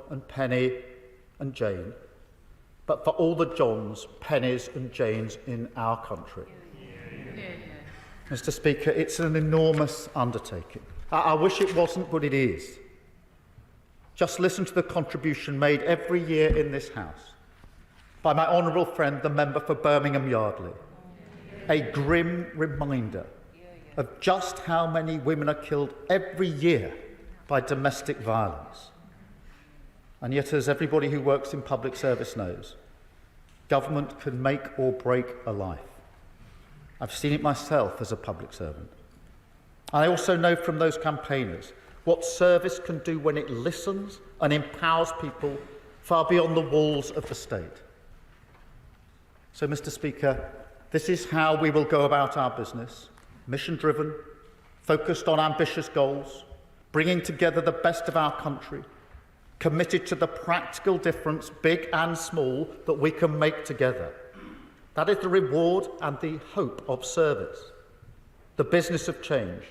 and Penny and Jane, but for all the Johns, Pennies and Janes in our country. Mr. Speaker, it's an enormous undertaking. I wish it wasn't, but it is. Just listen to the contribution made every year in this House by my honourable friend, the member for Birmingham Yardley. A grim reminder of just how many women are killed every year by domestic violence. And yet, as everybody who works in public service knows, government can make or break a life. I've seen it myself as a public servant. I also know from those campaigners what service can do when it listens and empowers people far beyond the walls of the state. So, Mr. Speaker, this is how we will go about our business, mission-driven, focused on ambitious goals, bringing together the best of our country, committed to the practical difference, big and small, that we can make together. That is the reward and the hope of service, the business of change,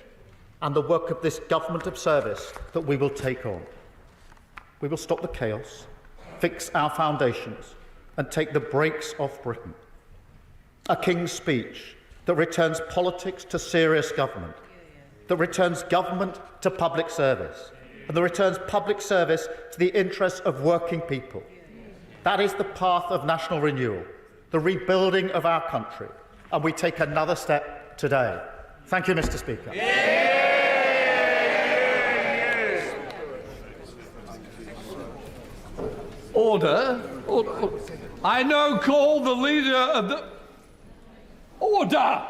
and the work of this government of service that we will take on. We will stop the chaos, fix our foundations, and take the brakes off Britain. A King's Speech that returns politics to serious government, that returns government to public service, and that returns public service to the interests of working people. That is the path of national renewal, the rebuilding of our country, and we take another step today. Thank you, Mr. Speaker. Order. I now call the leader of the... Order!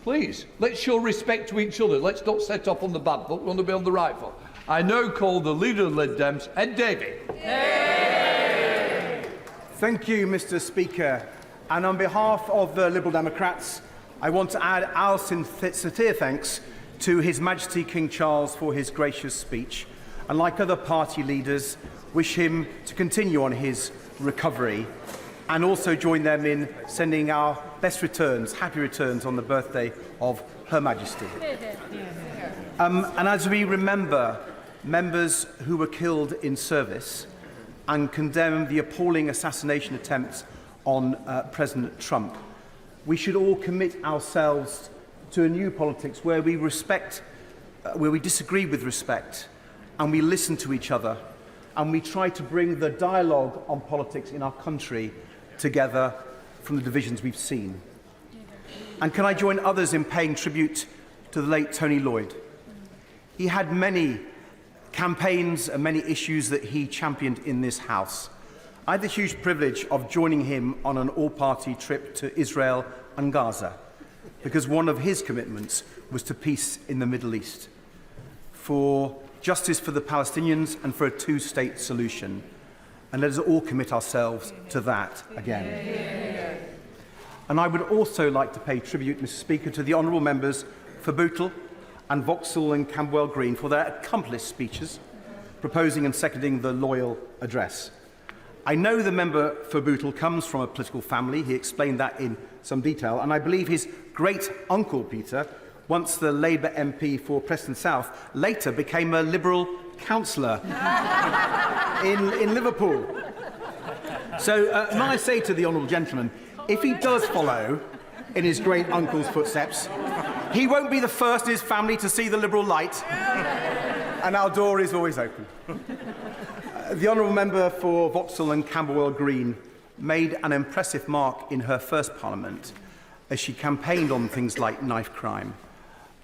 Please, let's show respect to each other. Let's not set off on the bad foot. We want to be on the right foot. I now call the leader of the Lib Dems, Ed Davey. Thank you, Mr. Speaker. And on behalf of the Liberal Democrats, I want to add our sincere thanks to His Majesty King Charles for his gracious speech, and like other party leaders, wish him to continue on his recovery, and also join them in sending our best returns, happy returns on the birthday of Her Majesty. And as we remember members who were killed in service and condemn the appalling assassination attempts on President Trump, we should all commit ourselves to a new politics where we respect, where we disagree with respect, and we listen to each other, and we try to bring the dialogue on politics in our country together from the divisions we've seen. And can I join others in paying tribute to the late Tony Lloyd? He had many campaigns and many issues that he championed in this House. I had the huge privilege of joining him on an all-party trip to Israel and Gaza, because one of his commitments was to peace in the Middle East, for justice for the Palestinians and for a two-state solution. And let us all commit ourselves to that again. And I would also like to pay tribute, Mr. Speaker, to the honourable members for Bootle and Vauxhall and Camberwell Green for their accomplished speeches, proposing and seconding the loyal address. I know the member for Bootle comes from a political family. He explained that in some detail, and I believe his great-uncle Peter, once the Labour MP for Preston South, later became a Liberal councillor in Liverpool. So may I say to the honourable gentleman, if he does follow in his great-uncle's footsteps, he won't be the first in his family to see the Liberal light, and our door is always open. The honourable member for Vauxhall and Camberwell Green made an impressive mark in her first Parliament as she campaigned on things like knife crime,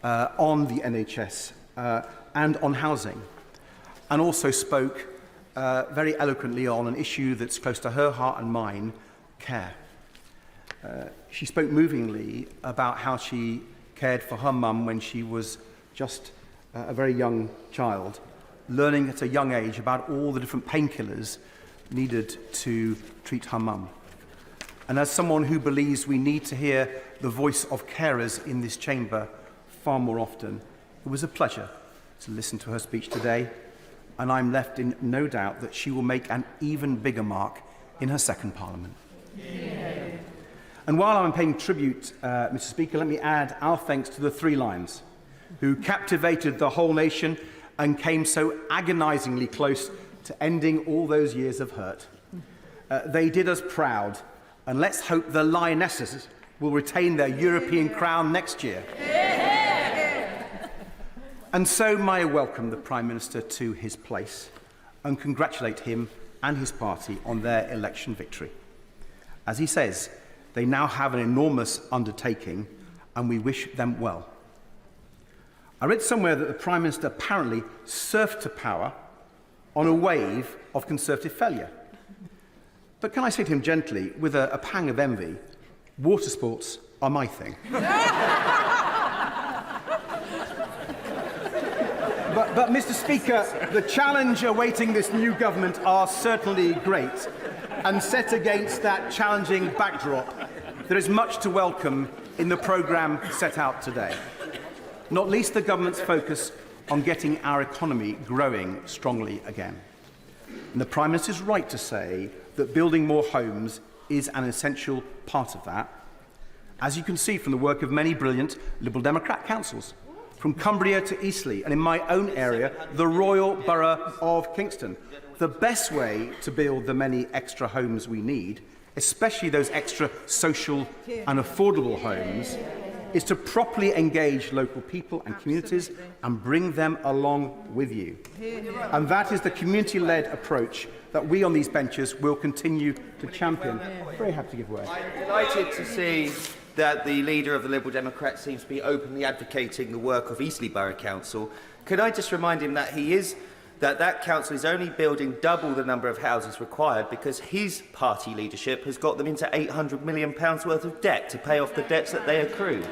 on the NHS and on housing, and also spoke very eloquently on an issue that's close to her heart and mine, care. She spoke movingly about how she cared for her mum when she was just a very young child, learning at a young age about all the different painkillers needed to treat her mum. And as someone who believes we need to hear the voice of carers in this chamber far more often, it was a pleasure to listen to her speech today, and I'm left in no doubt that she will make an even bigger mark in her second Parliament. Yeah. And while I'm paying tribute, Mr. Speaker, let me add our thanks to the Three Lions, who captivated the whole nation and came so agonisingly close to ending all those years of hurt. They did us proud, and let's hope the Lionesses will retain their European crown next year. And so may I welcome the Prime Minister to his place and congratulate him and his party on their election victory. As he says, they now have an enormous undertaking, and we wish them well. I read somewhere that the Prime Minister apparently surfed to power on a wave of Conservative failure. But can I say to him gently, with a pang of envy, water sports are my thing. But, Mr. Speaker, the challenge awaiting this new government are certainly great, and set against that challenging backdrop, there is much to welcome in the programme set out today, not least the government's focus on getting our economy growing strongly again. And the Prime Minister is right to say that building more homes is an essential part of that, as you can see from the work of many brilliant Liberal Democrat councils, from Cumbria to Eastleigh, and in my own area, the Royal Borough of Kingston. The best way to build the many extra homes we need, especially those extra social and affordable homes, is to properly engage local people and communities and bring them along with you. And that is the community-led approach that we on these benches will continue to champion. Very happy to give way. I'm delighted to see that the leader of the Liberal Democrats seems to be openly advocating the work of Eastleigh Borough Council. Could I just remind him that that council is only building double the number of houses required because his party leadership has got them into £800 million worth of debt to pay off the debts that they accrued?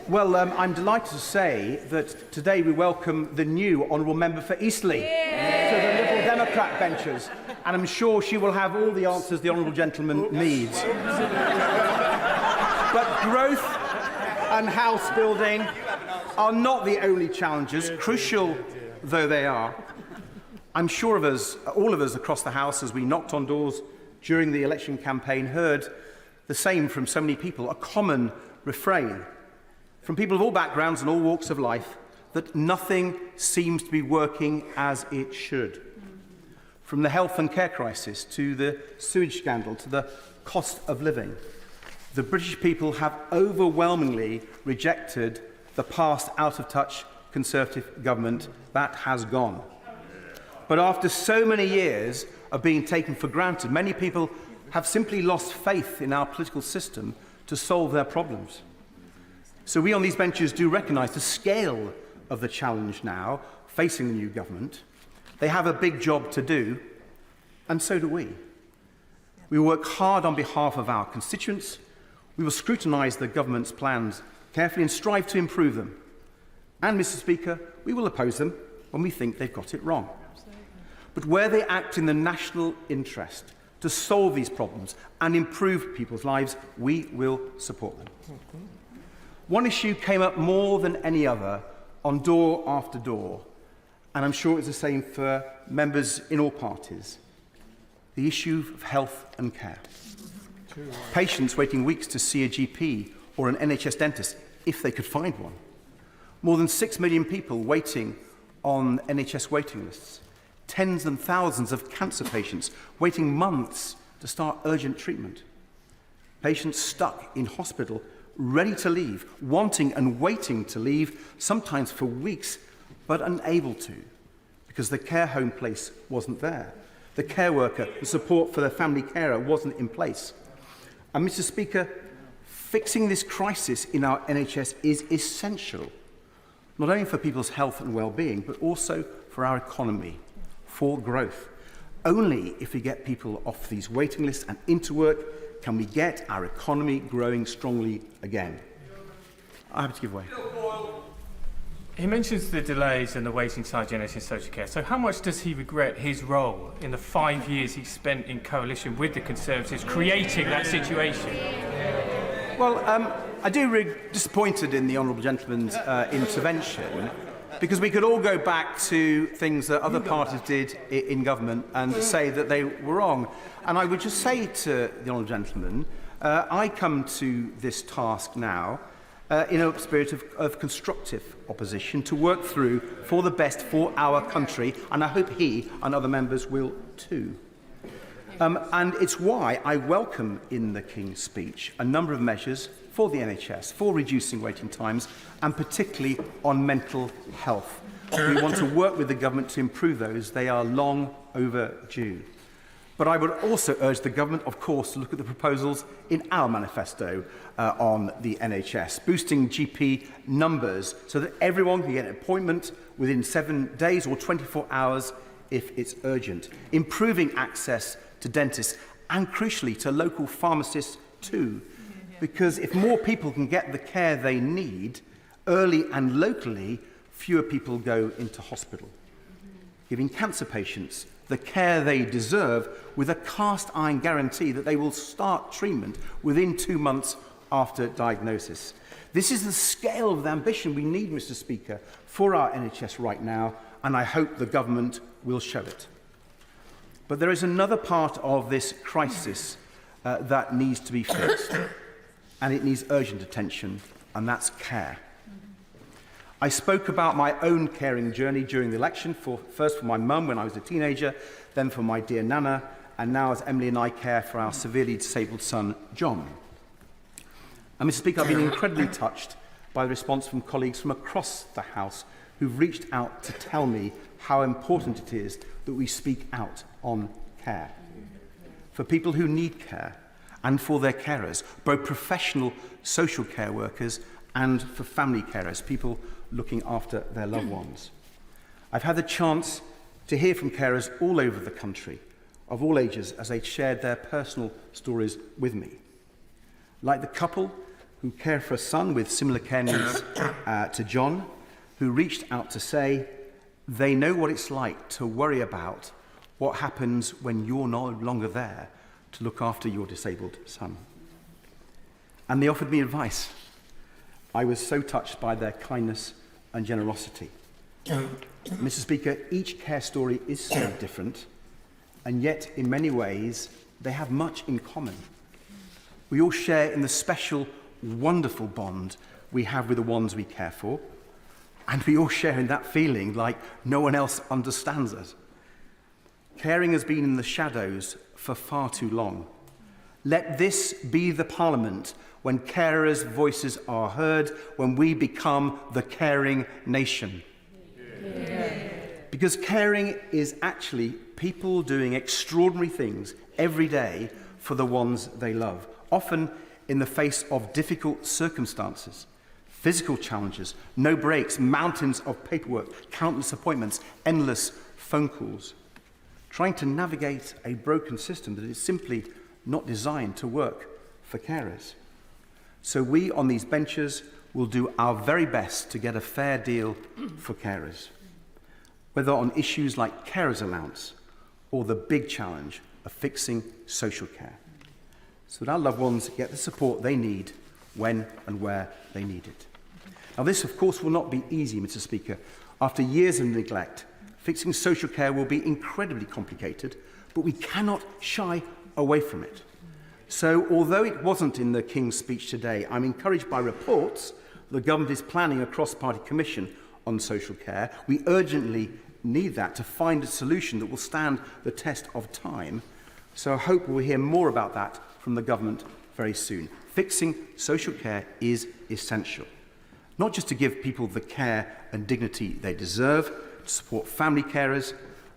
Well, I'm delighted to say that today we welcome the new Honourable Member for Eastleigh to the Liberal Democrat benches, and I'm sure she will have all the answers the Honourable Gentleman needs. But growth and house building are not the only challenges, crucial though they are. I'm sure of us, all of us across the House, as we knocked on doors during the election campaign, heard the same from so many people, a common refrain from people of all backgrounds and all walks of life, that nothing seems to be working as it should. From the health and care crisis to the sewage scandal to the cost of living, the British people have overwhelmingly rejected the past out-of-touch Conservative government that has gone. But after so many years of being taken for granted, many people have simply lost faith in our political system to solve their problems. So we on these benches do recognise the scale of the challenge now facing the new government. They have a big job to do, and so do we. We work hard on behalf of our constituents. We will scrutinise the government's plans carefully and strive to improve them. And, Mr. Speaker, we will oppose them when we think they've got it wrong. But where they act in the national interest to solve these problems and improve people's lives, we will support them. One issue came up more than any other on door after door, and I'm sure it's the same for members in all parties: the issue of health and care. Patients waiting weeks to see a GP or an NHS dentist, if they could find one. More than 6 million people waiting on NHS waiting lists. Tens and thousands of cancer patients waiting months to start urgent treatment. Patients stuck in hospital, ready to leave, wanting and waiting to leave, sometimes for weeks, but unable to, because the care home place wasn't there. The care worker, the support for their family carer wasn't in place. And, Mr. Speaker, fixing this crisis in our NHS is essential, not only for people's health and well-being, but also for our economy, for growth. Only if we get people off these waiting lists and into work can we get our economy growing strongly again. I have to give way. He mentions the delays and the waiting times in NHS social care. So how much does he regret his role in the 5 years he spent in coalition with the Conservatives creating that situation? Well, I do disappointed in the Honourable Gentleman's intervention, because we could all go back to things that other parties did in government and say that they were wrong. And I would just say to the Honourable Gentleman, I come to this task now in a spirit of constructive opposition to work through for the best for our country, and I hope he and other members will too. And it's why I welcome in the King's speech a number of measures for the NHS, for reducing waiting times, and particularly on mental health. We want to work with the government to improve those. They are long overdue. But I would also urge the government, of course, to look at the proposals in our manifesto on the NHS, boosting GP numbers so that everyone can get an appointment within 7 days or 24 hours if it's urgent, improving access to dentists and, crucially, to local pharmacists too. Because if more people can get the care they need early and locally, fewer people go into hospital. Giving cancer patients the care they deserve with a cast iron guarantee that they will start treatment within 2 months after diagnosis. This is the scale of the ambition we need, Mr. Speaker, for our NHS right now, and I hope the government will show it. But there is another part of this crisis that needs to be fixed, and it needs urgent attention, and that's care. I spoke about my own caring journey during the election, first for my mum when I was a teenager, then for my dear Nana, and now as Emily and I care for our severely disabled son, John. And Mr. Speaker, I've been incredibly touched by the response from colleagues from across the House who've reached out to tell me how important it is that we speak out on care. For people who need care and for their carers, both professional social care workers and for family carers, people looking after their loved ones. I've had the chance to hear from carers all over the country, of all ages, as they shared their personal stories with me. Like the couple who care for a son with similar care needs to John, who reached out to say they know what it's like to worry about what happens when you're no longer there to look after your disabled son. And they offered me advice. I was so touched by their kindness and generosity. Mr. Speaker, each care story is so different, and yet in many ways they have much in common. We all share in the special, wonderful bond we have with the ones we care for, and we all share in that feeling like no one else understands us. Caring has been in the shadows for far too long. Let this be the Parliament when carers' voices are heard, when we become the caring nation. Yeah. Because caring is actually people doing extraordinary things every day for the ones they love, often in the face of difficult circumstances, physical challenges, no breaks, mountains of paperwork, countless appointments, endless phone calls, trying to navigate a broken system that is simply not designed to work for carers. So we on these benches will do our very best to get a fair deal for carers, whether on issues like carers allowance or the big challenge of fixing social care, so that our loved ones get the support they need when and where they need it. Now this, of course, will not be easy, Mr. Speaker. After years of neglect, fixing social care will be incredibly complicated, but we cannot shy away from it. So, although it wasn't in the King's speech today, I'm encouraged by reports the government is planning a cross-party commission on social care. We urgently need that to find a solution that will stand the test of time. So I hope we'll hear more about that from the government very soon. Fixing social care is essential, not just to give people the care and dignity they deserve, to support family carers,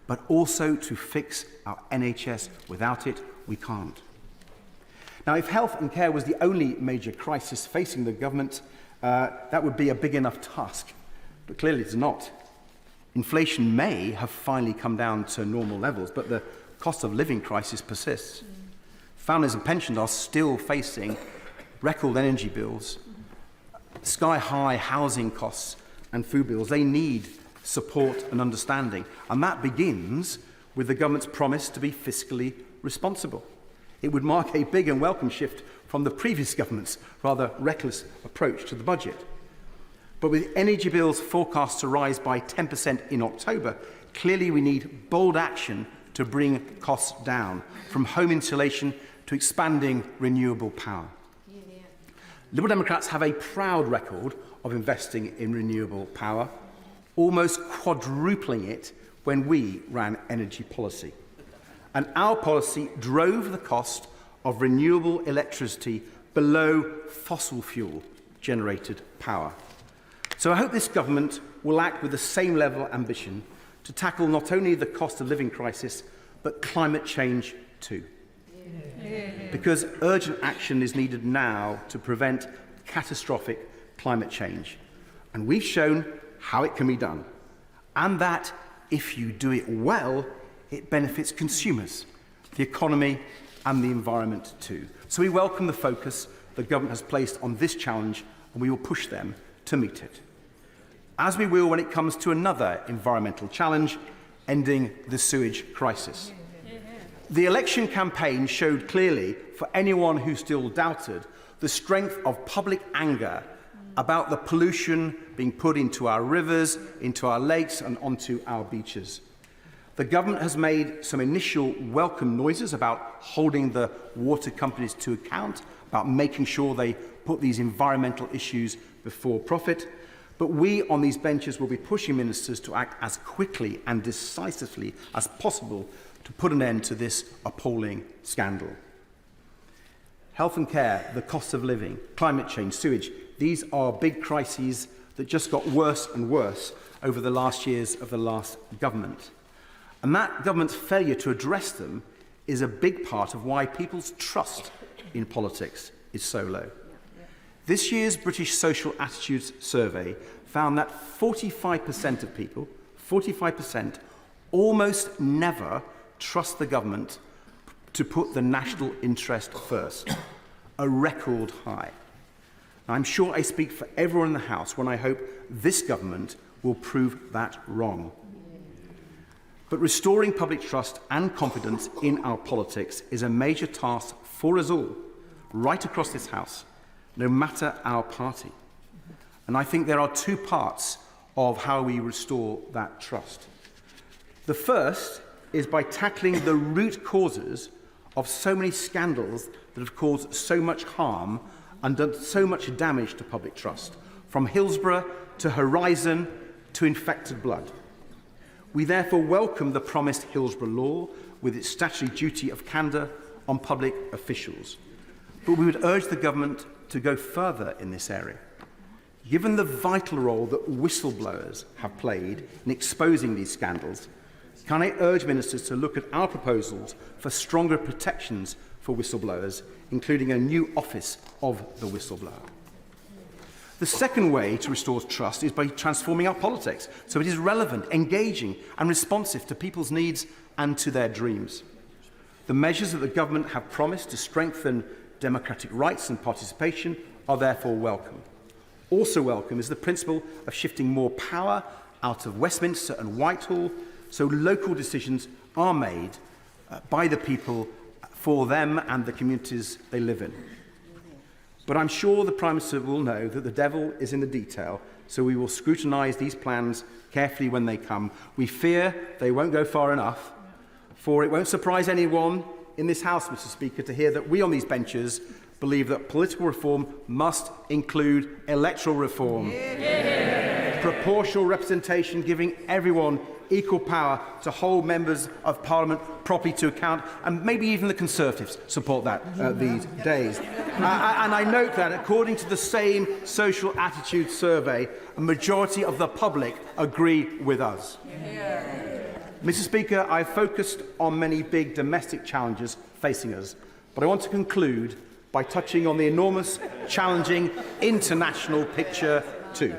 but also to fix our NHS. Without it, we can't. Now, if health and care was the only major crisis facing the government, that would be a big enough task. But clearly it's not. Inflation may have finally come down to normal levels, but the cost of living crisis persists. Families and pensioners are still facing record energy bills, sky-high housing costs and food bills. They need support and understanding. And that begins with the government's promise to be fiscally responsible. It would mark a big and welcome shift from the previous government's rather reckless approach to the budget. But with energy bills forecast to rise by 10% in October, clearly we need bold action to bring costs down, from home insulation to expanding renewable power. Liberal Democrats have a proud record of investing in renewable power, almost quadrupling it when we ran energy policy. And our policy drove the cost of renewable electricity below fossil fuel generated power. So I hope this government will act with the same level of ambition to tackle not only the cost of living crisis, but climate change too. Because urgent action is needed now to prevent catastrophic climate change. And we've shown how it can be done. And that, if you do it well, it benefits consumers, the economy and the environment too. So we welcome the focus the government has placed on this challenge, and we will push them to meet it. As we will when it comes to another environmental challenge, ending the sewage crisis. The election campaign showed clearly, for anyone who still doubted, the strength of public anger about the pollution being put into our rivers, into our lakes and onto our beaches. The government has made some initial welcome noises about holding the water companies to account, about making sure they put these environmental issues before profit. But we on these benches will be pushing ministers to act as quickly and decisively as possible to put an end to this appalling scandal. Health and care, the cost of living, climate change, sewage, these are big crises that just got worse and worse over the last years of the last government. And that government's failure to address them is a big part of why people's trust in politics is so low. This year's British Social Attitudes Survey found that 45% of people, 45%, almost never trust the government to put the national interest first, a record high. I'm sure I speak for everyone in the House when I hope this government will prove that wrong. But restoring public trust and confidence in our politics is a major task for us all, right across this House, no matter our party. And I think there are two parts of how we restore that trust. The first is by tackling the root causes of so many scandals that have caused so much harm and done so much damage to public trust, from Hillsborough to Horizon to infected blood. We therefore welcome the promised Hillsborough law with its statutory duty of candour on public officials. But we would urge the government to go further in this area. Given the vital role that whistleblowers have played in exposing these scandals, can I urge ministers to look at our proposals for stronger protections for whistleblowers, including a new office of the whistleblower? The second way to restore trust is by transforming our politics so it is relevant, engaging and responsive to people's needs and to their dreams. The measures that the government have promised to strengthen democratic rights and participation are therefore welcome. Also welcome is the principle of shifting more power out of Westminster and Whitehall so local decisions are made by the people for them and the communities they live in. But I'm sure the Prime Minister will know that the devil is in the detail, so we will scrutinise these plans carefully when they come. We fear they won't go far enough, for it won't surprise anyone in this House, Mr. Speaker, to hear that we on these benches believe that political reform must include electoral reform. Proportional representation, giving everyone equal power to hold members of Parliament properly to account, and maybe even the Conservatives support that these days. And I note that, according to the same social attitude survey, a majority of the public agree with us. Mr. Speaker, I focused on many big domestic challenges facing us, but I want to conclude by touching on the enormous, challenging international picture too.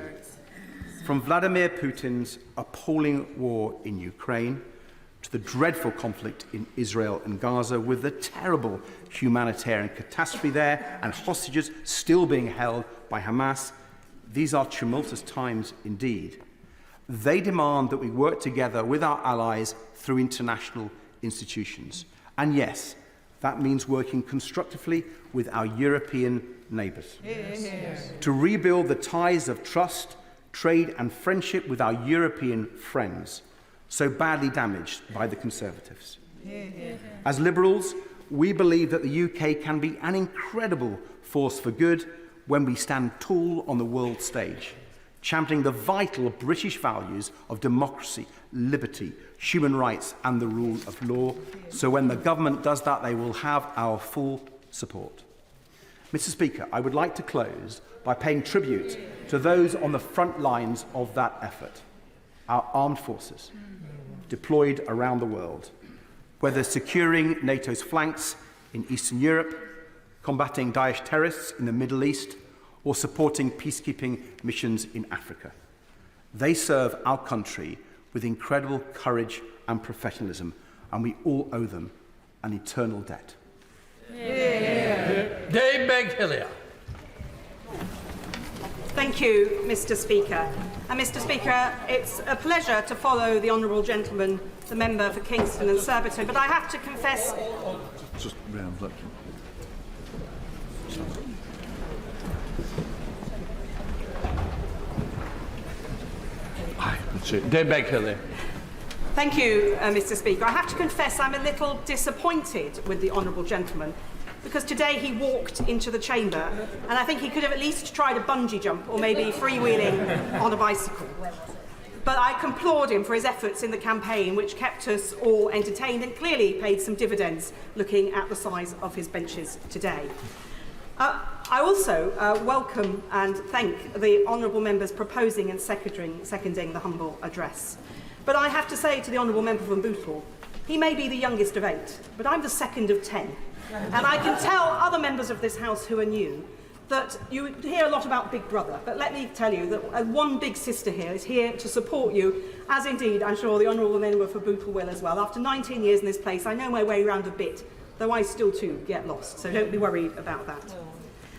From Vladimir Putin's appalling war in Ukraine to the dreadful conflict in Israel and Gaza, with the terrible humanitarian catastrophe there and hostages still being held by Hamas, these are tumultuous times indeed. They demand that we work together with our allies through international institutions. And yes, that means working constructively with our European neighbours. To rebuild the ties of trust, trade and friendship with our European friends, so badly damaged by the Conservatives. As Liberals, we believe that the UK can be an incredible force for good when we stand tall on the world stage, championing the vital British values of democracy, liberty, human rights and the rule of law. So when the government does that, they will have our full support. Mr. Speaker, I would like to close by paying tribute to those on the front lines of that effort, our armed forces, deployed around the world, whether securing NATO's flanks in Eastern Europe, combating Daesh terrorists in the Middle East, or supporting peacekeeping missions in Africa. They serve our country with incredible courage and professionalism, and we all owe them an eternal debt. Dave Begg-Hillier. Thank you, Mr. Speaker. And Mr. Speaker, it's a pleasure to follow the honourable gentleman, the member for Kingston and Surbiton, but I have to confess... Just round left. Dave Begg-Hillier. Thank you, Mr. Speaker. I have to confess I'm a little disappointed with the honourable gentleman because today he walked into the chamber and I think he could have at least tried a bungee jump or maybe freewheeling on a bicycle. But I applaud him for his efforts in the campaign, which kept us all entertained and clearly paid some dividends looking at the size of his benches today. I also welcome and thank the honourable members proposing and seconding the humble address. But I have to say to the honourable member from Bootle, he may be the youngest of 8, but I'm the second of 10. And I can tell other members of this House who are new that you hear a lot about Big Brother, but let me tell you that one big sister here is here to support you, as indeed I'm sure the honourable member for Bootle will as well. After 19 years in this place, I know my way around a bit, though I still too get lost, so don't be worried about that.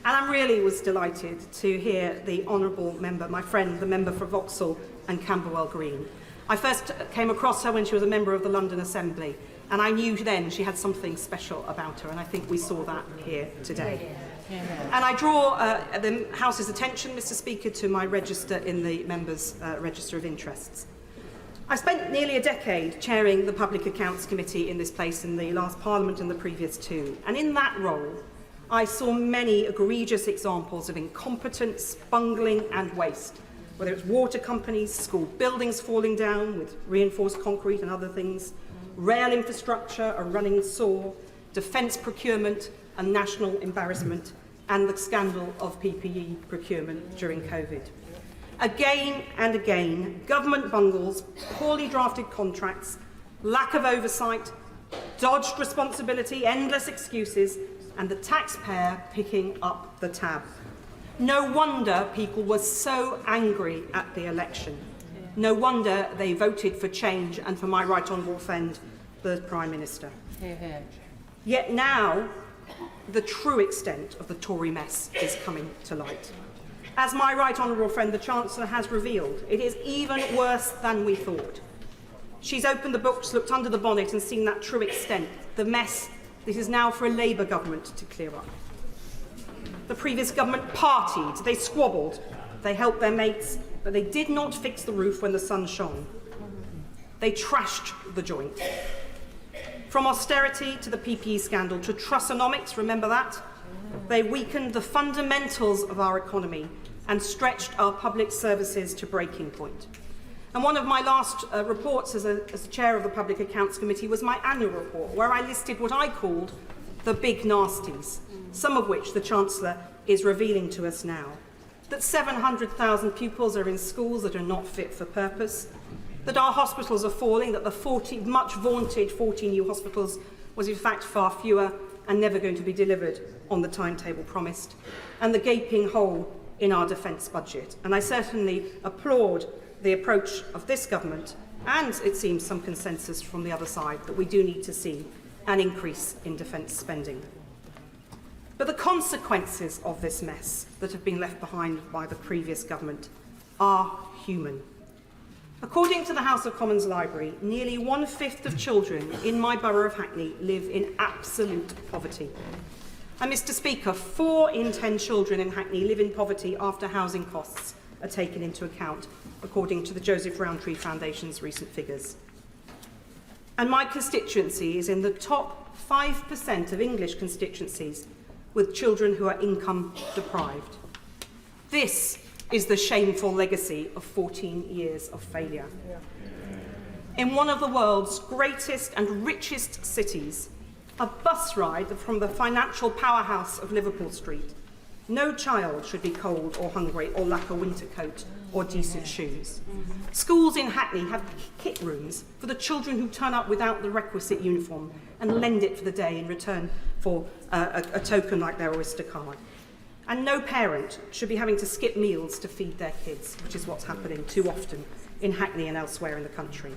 And I really was delighted to hear the honourable member, my friend, the member for Vauxhall and Camberwell Green. I first came across her when she was a member of the London Assembly, and I knew then she had something special about her, and I think we saw that here today. And I draw the House's attention, Mr. Speaker, to my register in the members' register of interests. I spent nearly a decade chairing the Public Accounts Committee in this place in the last Parliament and the previous 2, and in that role I saw many egregious examples of incompetence, bungling and waste, whether it's water companies, school buildings falling down with reinforced concrete and other things, rail infrastructure, a running sore, defence procurement and national embarrassment, and the scandal of PPE procurement during COVID. Again and again, government bungles, poorly drafted contracts, lack of oversight, dodged responsibility, endless excuses, and the taxpayer picking up the tab. No wonder people were so angry at the election. No wonder they voted for change and for my right honourable friend, the Prime Minister. Yet now, the true extent of the Tory mess is coming to light. As my right honourable friend, the Chancellor, has revealed, it is even worse than we thought. She's opened the books, looked under the bonnet and seen that true extent, the mess that is now for a Labour government to clear up. The previous government partied, they squabbled, they helped their mates, but they did not fix the roof when the sun shone. They trashed the joint. From austerity to the PPE scandal to Trussonomics, remember that? They weakened the fundamentals of our economy and stretched our public services to breaking point. And one of my last reports as a chair of the Public Accounts Committee was my annual report, where I listed what I called the big nasties, some of which the Chancellor is revealing to us now. That 700,000 pupils are in schools that are not fit for purpose, that our hospitals are falling, that the much vaunted 40 new hospitals was in fact far fewer and never going to be delivered on the timetable promised, and the gaping hole in our defence budget. And I certainly applaud the approach of this government, and it seems some consensus from the other side, that we do need to see an increase in defence spending. But the consequences of this mess that have been left behind by the previous government are human. According to the House of Commons Library, nearly 1/5 of children in my borough of Hackney live in absolute poverty. And Mr. Speaker, 4 in 10 children in Hackney live in poverty after housing costs are taken into account, according to the Joseph Rowntree Foundation's recent figures. And my constituency is in the top 5% of English constituencies with children who are income deprived. This is the shameful legacy of 14 years of failure. In one of the world's greatest and richest cities, a bus ride from the financial powerhouse of Liverpool Street, no child should be cold or hungry or lack a winter coat or decent shoes. Schools in Hackney have kit rooms for the children who turn up without the requisite uniform and lend it for the day in return for a token like their Oyster card. And no parent should be having to skip meals to feed their kids, which is what's happening too often in Hackney and elsewhere in the country.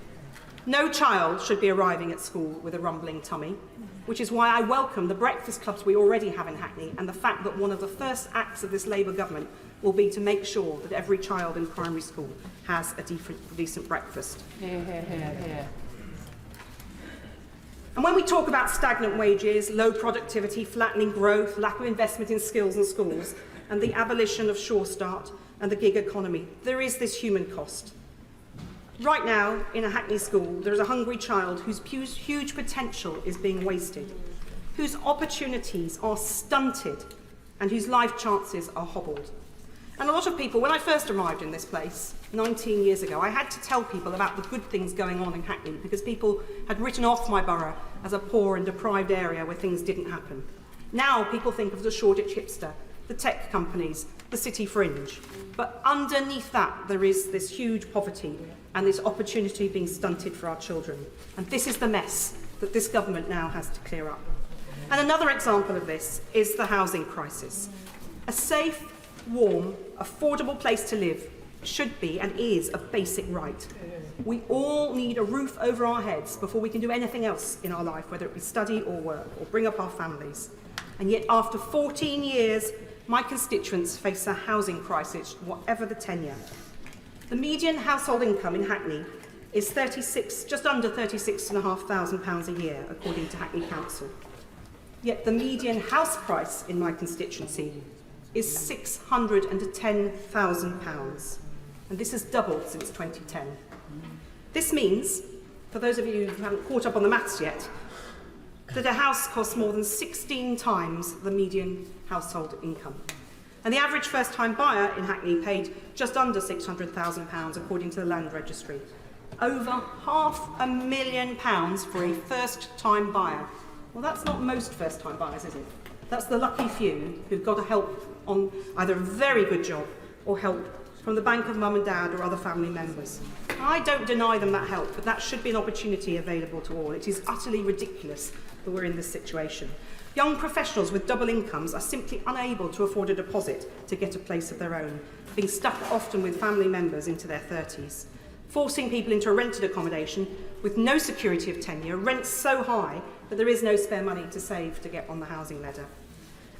No child should be arriving at school with a rumbling tummy, which is why I welcome the breakfast clubs we already have in Hackney and the fact that one of the first acts of this Labour government will be to make sure that every child in primary school has a decent breakfast. Hear, hear, hear, hear. And when we talk about stagnant wages, low productivity, flattening growth, lack of investment in skills and schools, and the abolition of Sure Start and the gig economy, there is this human cost. Right now, in a Hackney school, there is a hungry child whose huge potential is being wasted, whose opportunities are stunted, and whose life chances are hobbled. And a lot of people, when I first arrived in this place 19 years ago, I had to tell people about the good things going on in Hackney because people had written off my borough as a poor and deprived area where things didn't happen. Now people think of the Shoreditch hipster, the tech companies, the city fringe. But underneath that, there is this huge poverty and this opportunity being stunted for our children. And this is the mess that this government now has to clear up. And another example of this is the housing crisis. A safe, warm, affordable place to live should be and is a basic right. We all need a roof over our heads before we can do anything else in our life, whether it be study or work or bring up our families. And yet after 14 years, my constituents face a housing crisis, whatever the tenure. The median household income in Hackney is just under £36,500 a year, according to Hackney Council. Yet the median house price in my constituency is £610,000, and this has doubled since 2010. This means, for those of you who haven't caught up on the maths yet, that a house costs more than 16 times the median household income. And the average first-time buyer in Hackney paid just under £600,000, according to the Land Registry. Over £500,000 for a first-time buyer. Well, that's not most first-time buyers, is it? That's the lucky few who've got help on either a very good job or help from the bank of mum and dad or other family members. I don't deny them that help, but that should be an opportunity available to all. It is utterly ridiculous that we're in this situation. Young professionals with double incomes are simply unable to afford a deposit to get a place of their own, being stuck often with family members into their 30s, forcing people into a rented accommodation with no security of tenure, rents so high that there is no spare money to save to get on the housing ladder.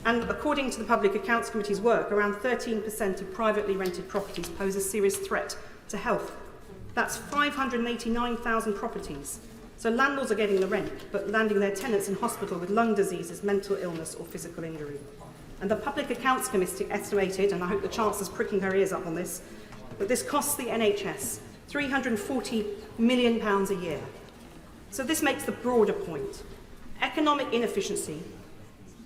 And according to the Public Accounts Committee's work, around 13% of privately rented properties pose a serious threat to health. That's 589,000 properties. So landlords are getting the rent, but landing their tenants in hospital with lung diseases, mental illness or physical injury. And the Public Accounts Committee estimated, and I hope the Chancellor's pricking her ears up on this, that this costs the NHS £340 million a year. So this makes the broader point. Economic inefficiency,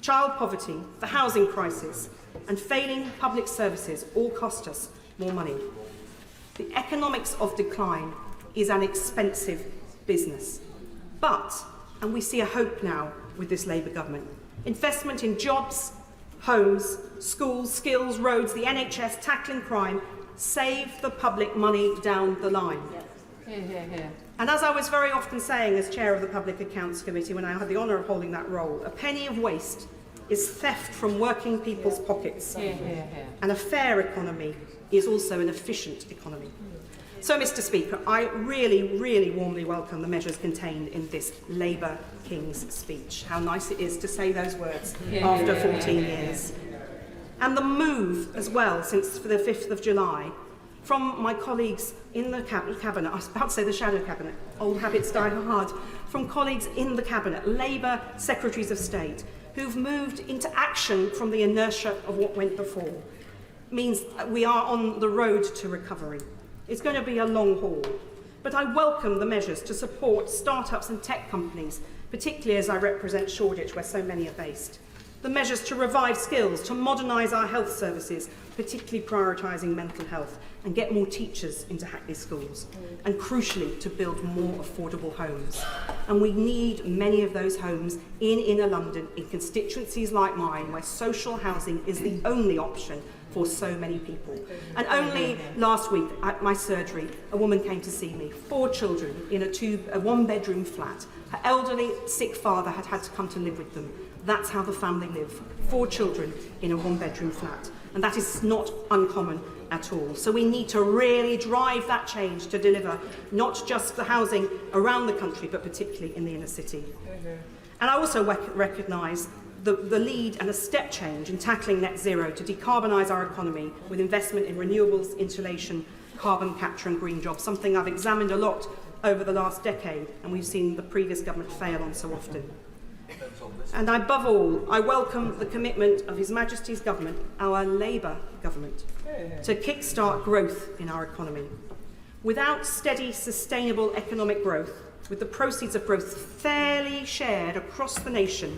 child poverty, the housing crisis, and failing public services all cost us more money. The economics of decline is an expensive business. But, and we see a hope now with this Labour government, investment in jobs, homes, schools, skills, roads, the NHS, tackling crime, save the public money down the line. Hear, hear, hear. And as I was very often saying as chair of the Public Accounts Committee when I had the honour of holding that role, a penny of waste is theft from working people's pockets. Hear, hear, hear. And a fair economy is also an efficient economy. So, Mr. Speaker, I really, really warmly welcome the measures contained in this Labour King's speech. How nice it is to say those words after 14 years. And the move as well, since the 5th of July, from my colleagues in the Cabinet, I was about to say the shadow Cabinet, old habits die hard, from colleagues in the Cabinet, Labour Secretaries of State, who've moved into action from the inertia of what went before, means we are on the road to recovery. It's going to be a long haul, but I welcome the measures to support start-ups and tech companies, particularly as I represent Shoreditch, where so many are based. the measures to revive skills, to modernise our health services, particularly prioritising mental health, and get more teachers into Hackney schools, and crucially to build more affordable homes. And we need many of those homes in inner London, in constituencies like mine, where social housing is the only option for so many people. And only last week at my surgery, a woman came to see me, 4 children in a one-bedroom flat. Her elderly, sick father had had to come to live with them. That's how the family live, 4 children in a one-bedroom flat. And that is not uncommon at all. So we need to really drive that change to deliver not just the housing around the country, but particularly in the inner city. And I also recognise the lead and a step change in tackling net zero to decarbonise our economy with investment in renewables, insulation, carbon capture and green jobs, something I've examined a lot over the last decade and we've seen the previous government fail on so often. And above all, I welcome the commitment of His Majesty's government, our Labour government, to kickstart growth in our economy. Without steady, sustainable economic growth, with the proceeds of growth fairly shared across the nation,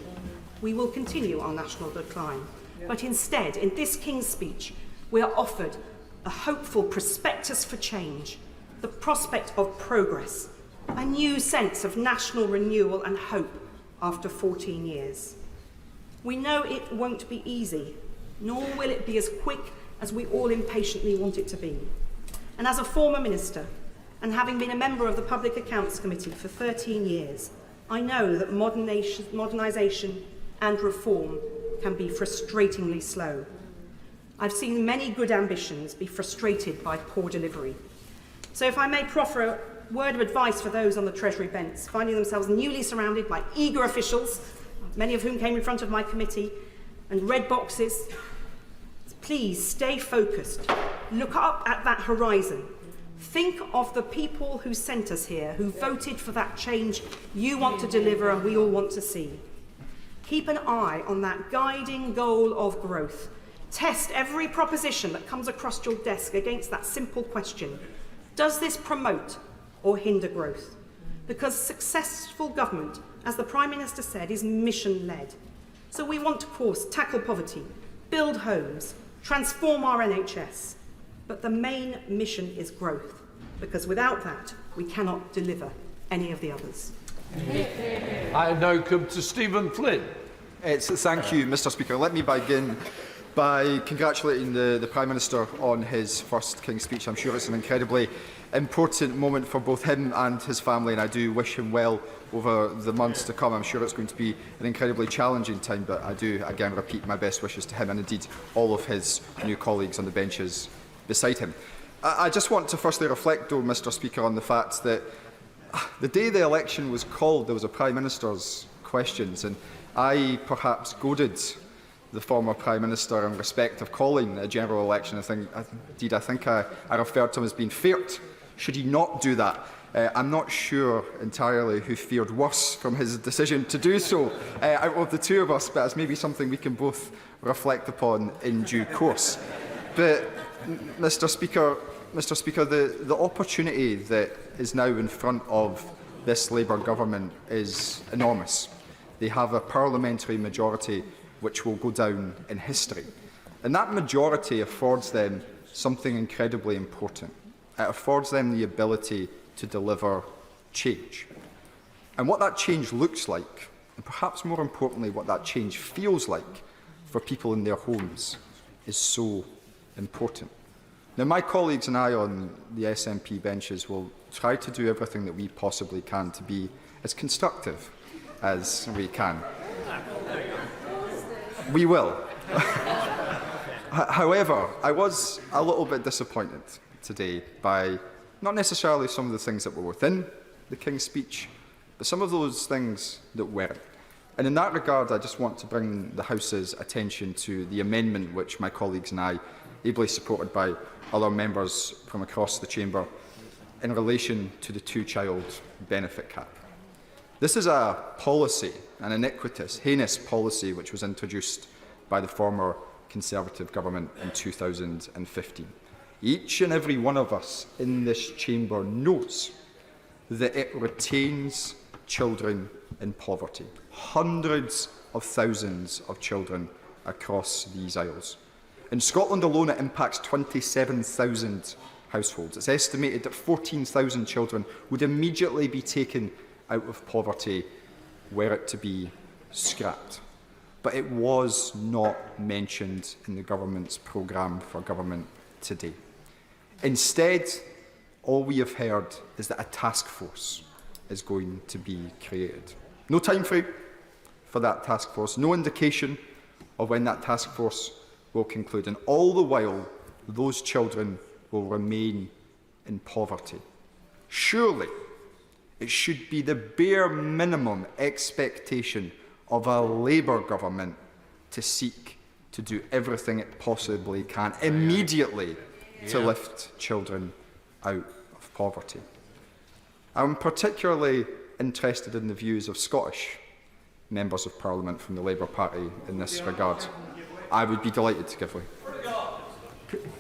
we will continue our national decline. But instead, in this King's speech, we are offered a hopeful prospectus for change, the prospect of progress, a new sense of national renewal and hope after 14 years. We know it won't be easy, nor will it be as quick as we all impatiently want it to be. And as a former minister, and having been a member of the Public Accounts Committee for 13 years, I know that modernisation and reform can be frustratingly slow. I've seen many good ambitions be frustrated by poor delivery. So if I may proffer a word of advice for those on the Treasury bench, finding themselves newly surrounded by eager officials, many of whom came in front of my committee, and red boxes, please stay focused. Look up at that horizon. Think of the people who sent us here, who voted for that change you want to deliver and we all want to see. Keep an eye on that guiding goal of growth. Test every proposition that comes across your desk against that simple question. Does this promote or hinder growth? Because successful government, as the Prime Minister said, is mission-led. So we want to, of course, tackle poverty, build homes, transform our NHS. But the main mission is growth, because without that, we cannot deliver any of the others. I now come to Stephen Flynn. Thank you, Mr Speaker. Let me begin by congratulating the Prime Minister on his first King's speech. I'm sure it's an incredibly important moment for both him and his family, and I do wish him well over the months to come. I'm sure it's going to be an incredibly challenging time, but I do again repeat my best wishes to him and indeed all of his new colleagues on the benches beside him. I just want to firstly reflect, though, Mr Speaker, on the fact that the day the election was called, there was a Prime Minister's questions, and I perhaps goaded the former Prime Minister in respect of calling a general election. I think I referred to him as being feared. Should he not do that? I'm not sure entirely who fared worse from his decision to do so out of the two of us, but it's maybe something we can both reflect upon in due course. But, Mr Speaker, the opportunity that is now in front of this Labour government is enormous. They have a parliamentary majority which will go down in history. And that majority affords them something incredibly important. It affords them the ability to deliver change. And what that change looks like, and perhaps more importantly, what that change feels like for people in their homes, is so important. Now, my colleagues and I on the SNP benches will try to do everything that we possibly can to be as constructive as we can. We will. However, I was a little bit disappointed today by not necessarily some of the things that were within the King's speech, but some of those things that weren't. And in that regard, I just want to bring the House's attention to the amendment which my colleagues and I, ably supported by other members from across the chamber, in relation to the two-child benefit cap. This is a policy, an iniquitous, heinous policy, which was introduced by the former Conservative government in 2015. Each and every one of us in this chamber knows that it retains children in poverty. Hundreds of thousands of children across these isles. In Scotland alone, it impacts 27,000 households. It's estimated that 14,000 children would immediately be taken out of poverty were it to be scrapped. But it was not mentioned in the government's programme for government today. Instead, all we have heard is that a task force is going to be created. No time frame for that task force, no indication of when that task force will conclude, and all the while, those children will remain in poverty. Surely, it should be the bare minimum expectation of a Labour government to seek to do everything it possibly can immediately to lift children out of poverty. I'm particularly interested in the views of Scottish members of Parliament from the Labour Party in this regard. I would be delighted to give way.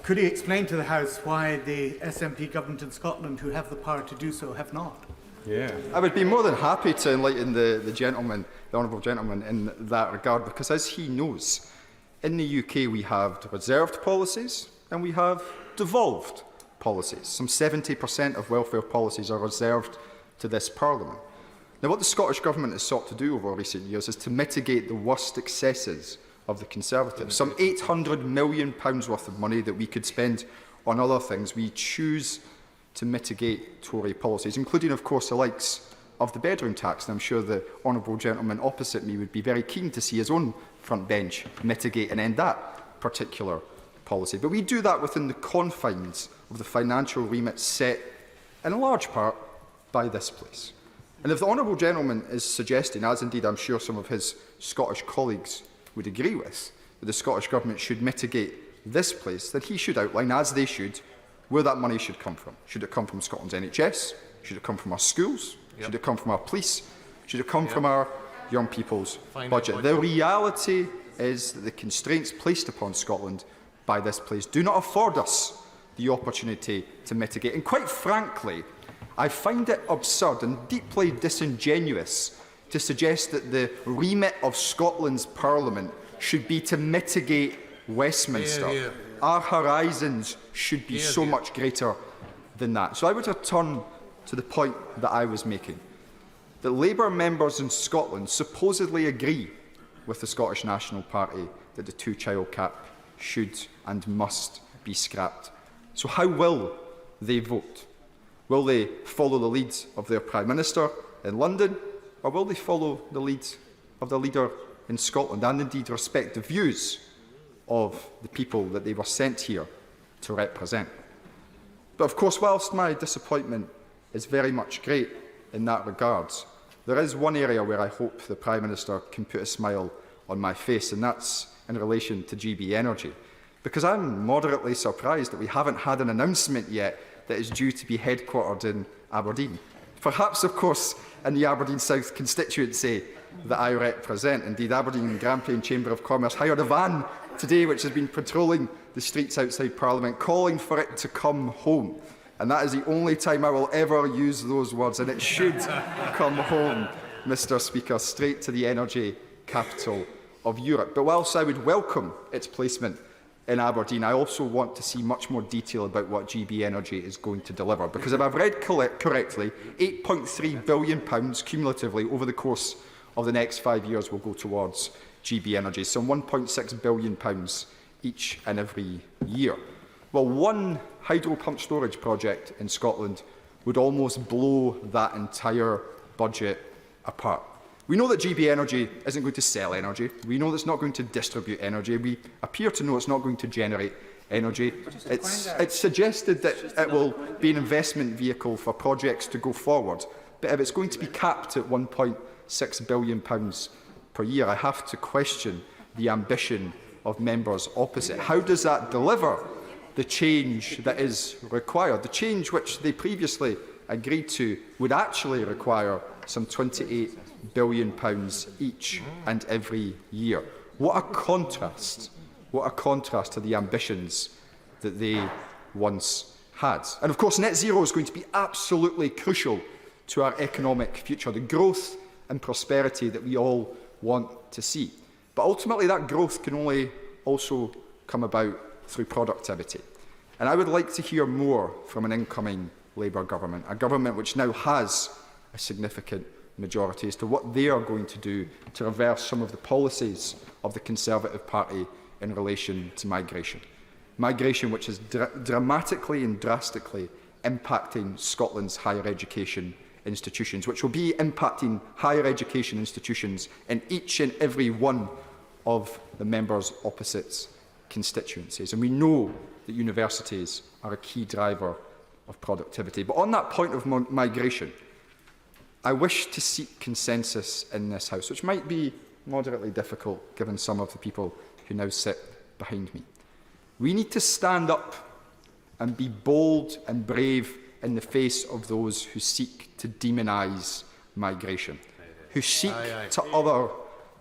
Could he explain to the House why the SNP government in Scotland, who have the power to do so, have not? I would be more than happy to enlighten the gentleman, the honourable gentleman, in that regard, because as he knows, in the UK we have reserved policies and we have devolved policies. Some 70% of welfare policies are reserved to this Parliament. Now, what the Scottish Government has sought to do over recent years is to mitigate the worst excesses of the Conservatives. Some £800 million worth of money that we could spend on other things, we choose to mitigate Tory policies, including, of course, the likes of the bedroom tax. And I'm sure the honourable gentleman opposite me would be very keen to see his own front bench mitigate and end that particular policy. But we do that within the confines of the financial remit set, in large part, by this place. And if the honourable gentleman is suggesting, as indeed I'm sure some of his Scottish colleagues would agree with, that the Scottish Government should mitigate this place, then he should outline, as they should, where that money should come from. Should it come from Scotland's NHS? Should it come from our schools? Should it come from our police? Should it come from our young people's budget? The reality is that the constraints placed upon Scotland by this place do not afford us the opportunity to mitigate. And quite frankly, I find it absurd and deeply disingenuous to suggest that the remit of Scotland's Parliament should be to mitigate Westminster. Our horizons should be so much greater than that. So I would return to the point that I was making, that Labour members in Scotland supposedly agree with the Scottish National Party that the two-child cap should and must be scrapped. So how will they vote? Will they follow the lead of their Prime Minister in London, or will they follow the lead of the leader in Scotland and indeed respect the views of the people that they were sent here to represent? But of course, whilst my disappointment is very much great in that regard, there is one area where I hope the Prime Minister can put a smile on my face, and that's in relation to GB Energy. Because I'm moderately surprised that we haven't had an announcement yet that is due to be headquartered in Aberdeen. Perhaps, of course, in the Aberdeen South constituency that I represent. Indeed, Aberdeen and Grampian Chamber of Commerce hired a van today which has been patrolling the streets outside Parliament, calling for it to come home. And that is the only time I will ever use those words, and it should come home, Mr. Speaker, straight to the energy capital of Europe. But whilst I would welcome its placement in Aberdeen, I also want to see much more detail about what GB Energy is going to deliver. Because if I've read correctly, £8.3 billion cumulatively over the course of the next 5 years will go towards GB Energy, some £1.6 billion each and every year. Well, one hydro pump storage project in Scotland would almost blow that entire budget apart. We know that GB Energy isn't going to sell energy. We know that it's not going to distribute energy. We appear to know it's not going to generate energy. It's suggested that it will be an investment vehicle for projects to go forward. But if it's going to be capped at £1.6 billion per year, I have to question the ambition of members opposite. How does that deliver the change that is required? The change which they previously agreed to would actually require some £28 billion each and every year. What a contrast! What a contrast to the ambitions that they once had. And of course, net zero is going to be absolutely crucial to our economic future, the growth and prosperity that we all want to see. But ultimately, that growth can only also come about through productivity. And I would like to hear more from an incoming Labour government, a government which now has a significant majority, as to what they are going to do to reverse some of the policies of the Conservative Party in relation to migration. Migration which is dramatically and drastically impacting Scotland's higher education institutions, which will be impacting higher education institutions in each and every one of the members opposite's constituencies. And we know that universities are a key driver of productivity. But on that point of migration, I wish to seek consensus in this House, which might be moderately difficult given some of the people who now sit behind me. We need to stand up and be bold and brave in the face of those who seek to demonise migration, who seek to other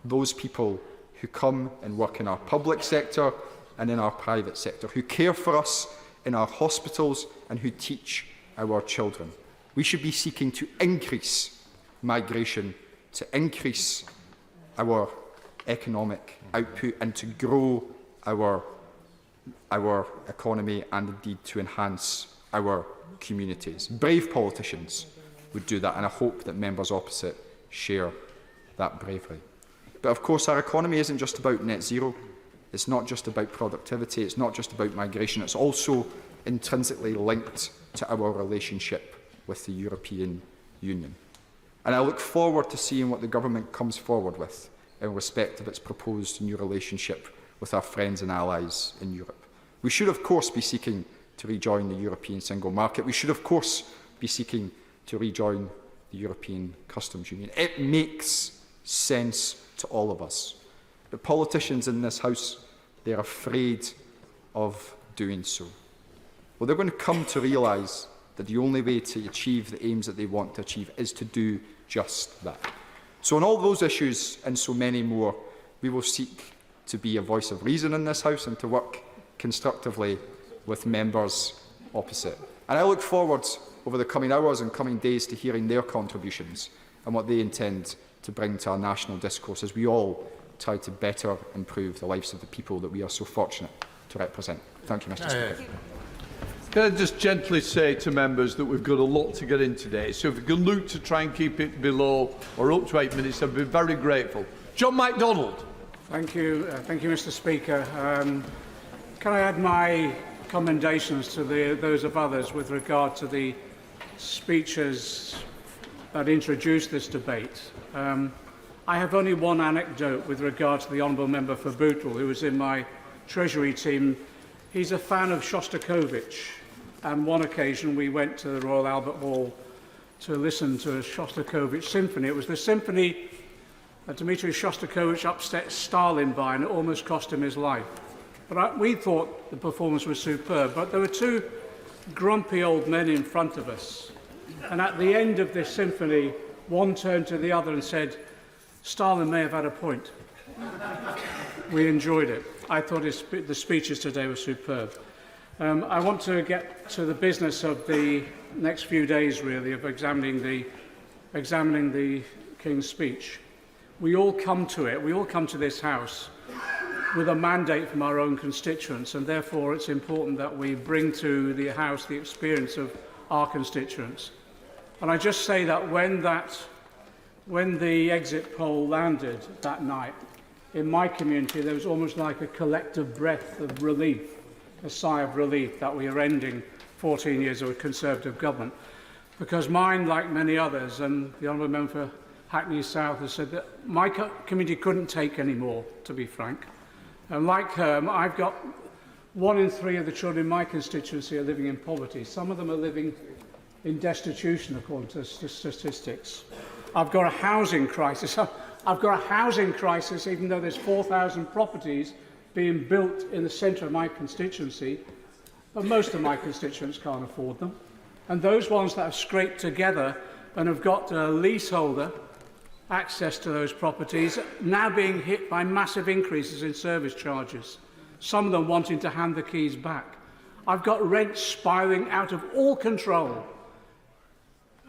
those people who come and work in our public sector and in our private sector, who care for us in our hospitals and who teach our children. We should be seeking to increase migration, to increase our economic output and to grow our economy and indeed to enhance our communities. Brave politicians would do that, and I hope that members opposite share that bravery. But of course, our economy isn't just about net zero. It's not just about productivity. It's not just about migration. It's also intrinsically linked to our relationship with the European Union. And I look forward to seeing what the government comes forward with in respect of its proposed new relationship with our friends and allies in Europe. We should, of course, be seeking to rejoin the European single market. We should, of course, be seeking to rejoin the European Customs Union. It makes sense to all of us. But politicians in this House, they're afraid of doing so. Well, they're going to come to realise that the only way to achieve the aims that they want to achieve is to do just that. So on all those issues and so many more, we will seek to be a voice of reason in this House and to work constructively with members opposite. And I look forward over the coming hours and coming days to hearing their contributions and what they intend to bring to our national discourse as we all try to better improve the lives of the people that we are so fortunate to represent. Thank you, Mr. Speaker. Can I just gently say to members that we've got a lot to get in today, so if we can look to try and keep it below or up to 8 minutes, I'd be very grateful. John MacDonald. Thank you, Mr. Speaker. Can I add my commendations to those of others with regard to the speeches that introduced this debate. I have only one anecdote with regard to the Honourable Member for Bootle, who was in my Treasury team. He's a fan of Shostakovich, and one occasion we went to the Royal Albert Hall to listen to a Shostakovich symphony. It was the symphony that Dmitri Shostakovich upset Stalin by, and it almost cost him his life. But we thought the performance was superb, but there were two grumpy old men in front of us. And at the end of this symphony, one turned to the other and said, "Stalin may have had a point." We enjoyed it. I thought the speeches today were superb. I want to get to the business of the next few days, really, of examining the King's speech. We all come to it. We all come to this House with a mandate from our own constituents, and therefore it's important that we bring to the House the experience of our constituents. And I just say that when the exit poll landed that night, in my community there was almost like a collective breath of relief, a sigh of relief that we are ending 14 years of a Conservative government. Because mine, like many others, and the Honourable Member for Hackney South has said that my community couldn't take any more, to be frank. And like her, I've got 1 in 3 of the children in my constituency are living in poverty. Some of them are living in destitution, according to statistics. I've got a housing crisis. I've got a housing crisis, even though there's 4,000 properties being built in the centre of my constituency, but most of my constituents can't afford them. And those ones that have scraped together and have got a leaseholder access to those properties now being hit by massive increases in service charges, some of them wanting to hand the keys back. I've got rents spiralling out of all control,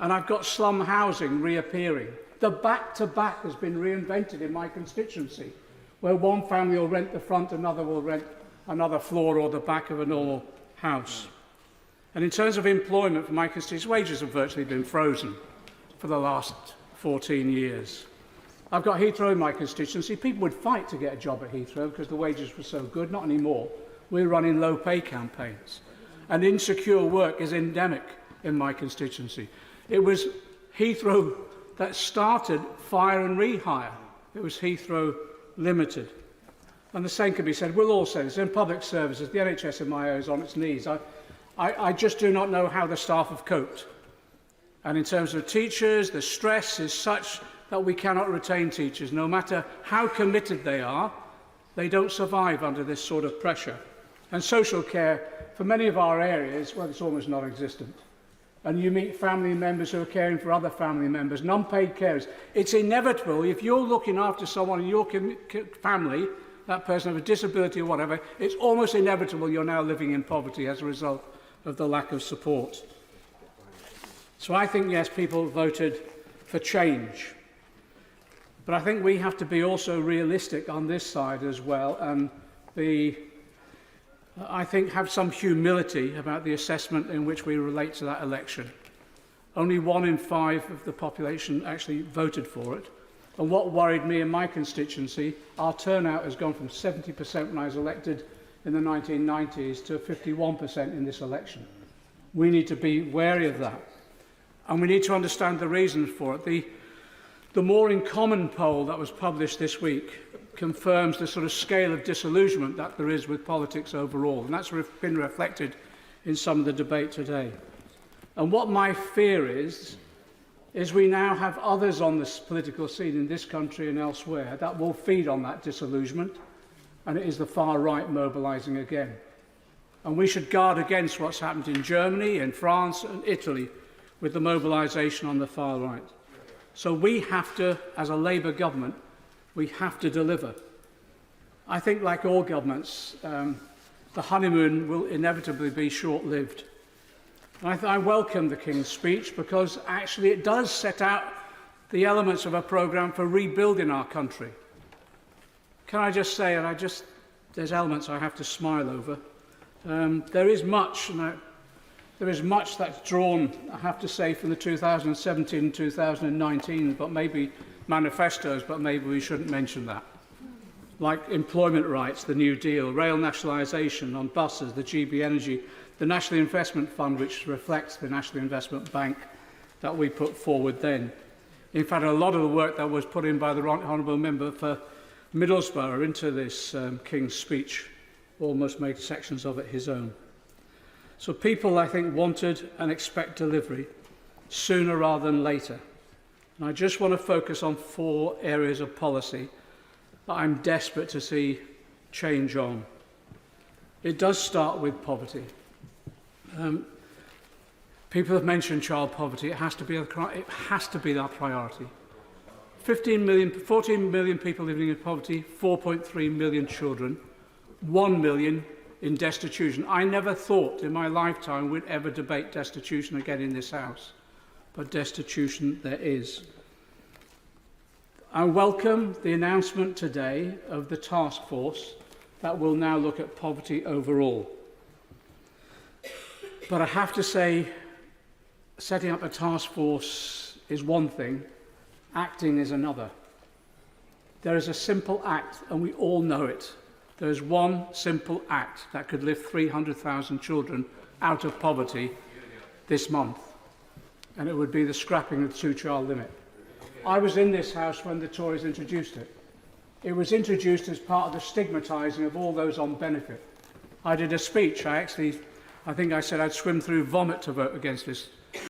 and I've got slum housing reappearing. The back-to-back has been reinvented in my constituency, where one family will rent the front, another will rent another floor or the back of a normal house. And in terms of employment for my constituency, wages have virtually been frozen for the last 14 years. I've got Heathrow in my constituency. People would fight to get a job at Heathrow because the wages were so good. Not anymore. We're running low-pay campaigns. And insecure work is endemic in my constituency. It was Heathrow that started fire and rehire. It was Heathrow Limited. And the same can be said, we'll all say this, in public services, the NHS in my area is on its knees. I just do not know how the staff have coped. And in terms of teachers, the stress is such that we cannot retain teachers. No matter how committed they are, they don't survive under this sort of pressure. And social care, for many of our areas, well, it's almost non-existent. And you meet family members who are caring for other family members, non-paid carers. It's inevitable, if you're looking after someone in your family, that person with a disability or whatever, it's almost inevitable you're now living in poverty as a result of the lack of support. So I think, yes, people voted for change. But I think we have to be also realistic on this side as well, and I think have some humility about the assessment in which we relate to that election. Only 1 in 5 of the population actually voted for it. And what worried me in my constituency, our turnout has gone from 70% when I was elected in the 1990s to 51% in this election. We need to be wary of that. And we need to understand the reasons for it. The More in Common poll that was published this week confirms the sort of scale of disillusionment that there is with politics overall, and that's been reflected in some of the debate today. And what my fear is we now have others on this political scene in this country and elsewhere that will feed on that disillusionment, and it is the far right mobilising again. And we should guard against what's happened in Germany, in France and Italy with the mobilisation on the far right. So we have to, as a Labour government, we have to deliver. I think, like all governments, the honeymoon will inevitably be short-lived. I welcome the King's speech because actually it does set out the elements of a programme for rebuilding our country. Can I just say, there's elements I have to smile over. There is much that's drawn, I have to say, from the 2017 and 2019, but maybe manifestos, but maybe we shouldn't mention that. Like employment rights, the New Deal, rail nationalisation on buses, the GB Energy, the National Investment Fund, which reflects the National Investment Bank that we put forward then. In fact, a lot of the work that was put in by the Honourable Member for Middlesbrough into this King's speech almost made sections of it his own. So people, I think, wanted and expect delivery sooner rather than later. And I just want to focus on 4 areas of policy that I'm desperate to see change on. It does start with poverty. People have mentioned child poverty. It has to be our priority. 14 million people living in poverty, 4.3 million children, 1 million in destitution. I never thought in my lifetime we'd ever debate destitution again in this House, but destitution there is. I welcome the announcement today of the task force that will now look at poverty overall. But I have to say, setting up a task force is one thing, acting is another. There is a simple act, and we all know it. There is one simple act that could lift 300,000 children out of poverty this month, and it would be the scrapping of the 2-child limit. I was in this House when the Tories introduced it. It was introduced as part of the stigmatising of all those on benefit. I did a speech. I think I said I'd swim through vomit to vote against this